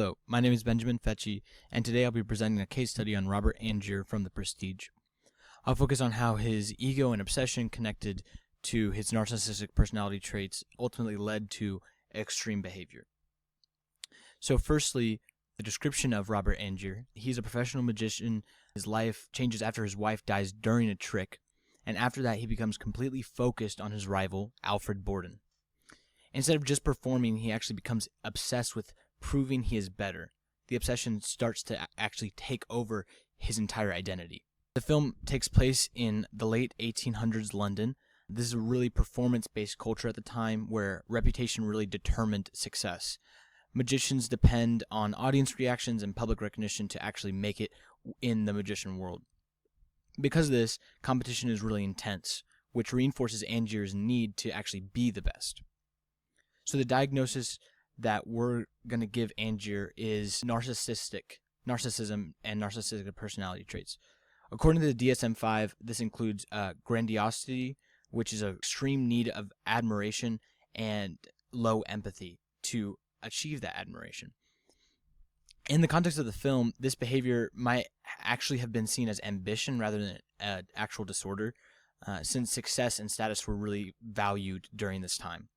Hello, my name is Benjamin Fetchy, and today I'll be presenting a case study on Robert Angier from The Prestige. I'll focus on how his ego and obsession connected to his narcissistic personality traits ultimately led to extreme behavior. So firstly, the description of Robert Angier. He's a professional magician. His life changes after his wife dies during a trick, and after that he becomes completely focused on his rival, Alfred Borden. Instead of just performing, he actually becomes obsessed with proving he is better. The obsession starts to actually take over his entire identity. The film takes place in the late 1800s London. This is a really performance-based culture at the time where reputation really determined success. Magicians depend on audience reactions and public recognition to actually make it in the magician world. Because of this, competition is really intense, which reinforces Angier's need to actually be the best. So the diagnosis that we're going to give Angier is narcissism and narcissistic personality traits. According to the DSM-5, this includes grandiosity, which is an extreme need of admiration, and low empathy to achieve that admiration. In the context of the film, this behavior might actually have been seen as ambition rather than an actual disorder, since success and status were really valued during this time.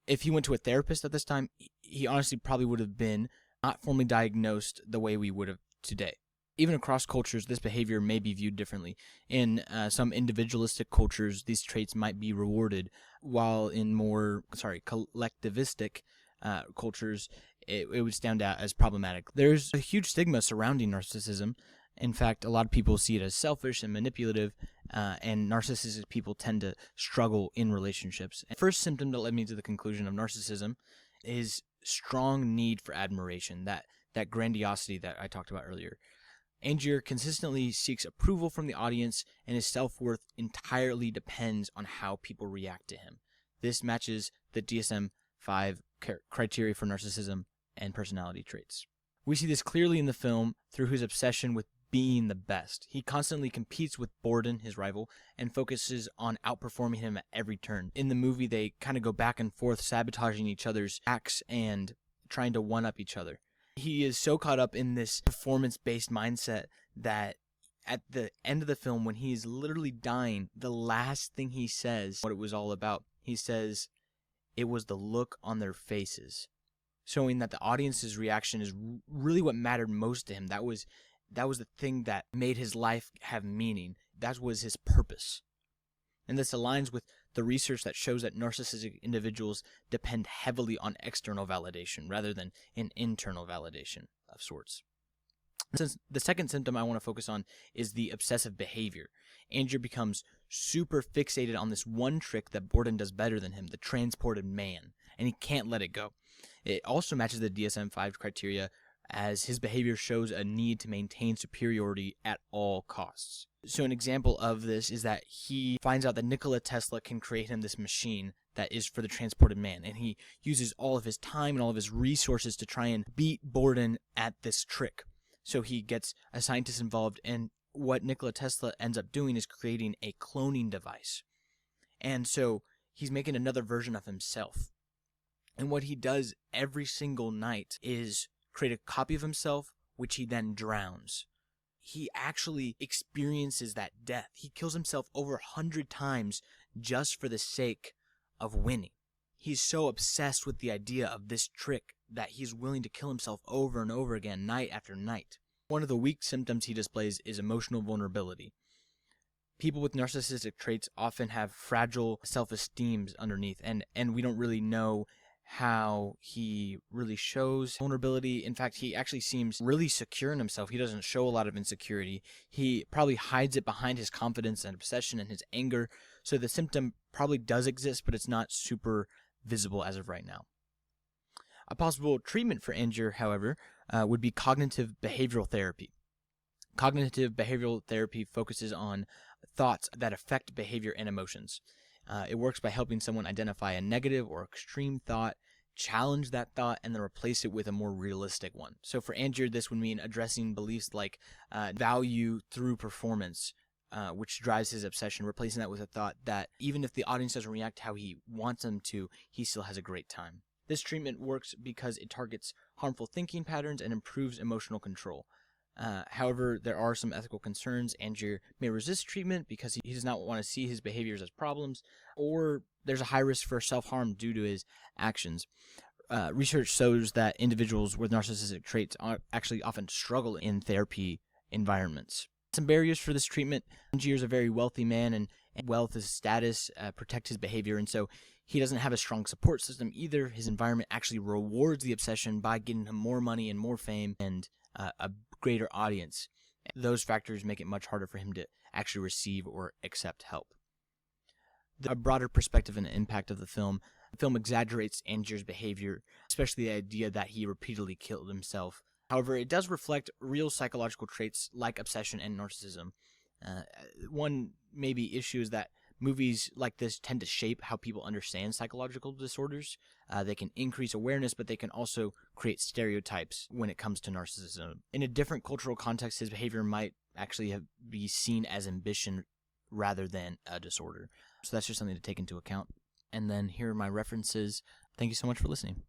If he went to a therapist at this time, he honestly probably would have been not formally diagnosed the way we would have today. Even across cultures, this behavior may be viewed differently. In some individualistic cultures, these traits might be rewarded, while in more collectivistic cultures, it would stand out as problematic. There's a huge stigma surrounding narcissism. In fact, a lot of people see it as selfish and manipulative, and narcissistic people tend to struggle in relationships. The first symptom that led me to the conclusion of narcissism is strong need for admiration, that grandiosity that I talked about earlier. Angier consistently seeks approval from the audience, and his self-worth entirely depends on how people react to him. This matches the DSM-5 criteria for narcissism and personality traits. We see this clearly in the film through his obsession with being the best. He constantly competes with Borden, his rival, and focuses on outperforming him at every turn. In the movie, they kind of go back and forth, sabotaging each other's acts and trying to one-up each other. He is so caught up in this performance-based mindset that at the end of the film, when he is literally dying, the last thing he says, what it was all about, he says, "It was the look on their faces," showing that the audience's reaction is really what mattered most to him. That was the thing that made his life have meaning. That was his purpose. And this aligns with the research that shows that narcissistic individuals depend heavily on external validation rather than an internal validation of sorts. Since the second symptom I want to focus on is the obsessive behavior. Angier becomes super fixated on this one trick that Borden does better than him, the transported man, and he can't let it go. It also matches the DSM-5 criteria, as his behavior shows a need to maintain superiority at all costs. So an example of this is that he finds out that Nikola Tesla can create him this machine that is for the transported man, and he uses all of his time and all of his resources to try and beat Borden at this trick. So he gets a scientist involved, and what Nikola Tesla ends up doing is creating a cloning device. And so he's making another version of himself. And what he does every single night is create a copy of himself, which he then drowns. He actually experiences that death. He kills himself over 100 times just for the sake of winning. He's so obsessed with the idea of this trick that he's willing to kill himself over and over again, night after night. One of the weak symptoms he displays is emotional vulnerability. People with narcissistic traits often have fragile self-esteems underneath, and we don't really know how he really shows vulnerability. In fact, he actually seems really secure in himself. He doesn't show a lot of insecurity. He probably hides it behind his confidence and obsession and his anger. So the symptom probably does exist, but it's not super visible as of right now. A possible treatment for Angier, however, would be cognitive behavioral therapy. Cognitive behavioral therapy focuses on thoughts that affect behavior and emotions. It works by helping someone identify a negative or extreme thought, challenge that thought, and then replace it with a more realistic one. So for Angier, this would mean addressing beliefs like value through performance, which drives his obsession, replacing that with a thought that even if the audience doesn't react how he wants them to, he still has a great time. This treatment works because it targets harmful thinking patterns and improves emotional control. However, there are some ethical concerns. Angier may resist treatment because he does not want to see his behaviors as problems, or there's a high risk for self-harm due to his actions. Research shows that individuals with narcissistic traits actually often struggle in therapy environments. Some barriers for this treatment. Angier is a very wealthy man, and wealth as status protect his behavior, and so he doesn't have a strong support system either. His environment actually rewards the obsession by getting him more money and more fame and a greater audience. Those factors make it much harder for him to actually receive or accept help. A broader perspective and impact of the film exaggerates Angier's behavior, especially the idea that he repeatedly killed himself. However, it does reflect real psychological traits like obsession and narcissism. One maybe issue is that movies like this tend to shape how people understand psychological disorders. They can increase awareness, but they can also create stereotypes when it comes to narcissism. In a different cultural context, his behavior might actually be seen as ambition rather than a disorder. So that's just something to take into account. And then here are my references. Thank you so much for listening.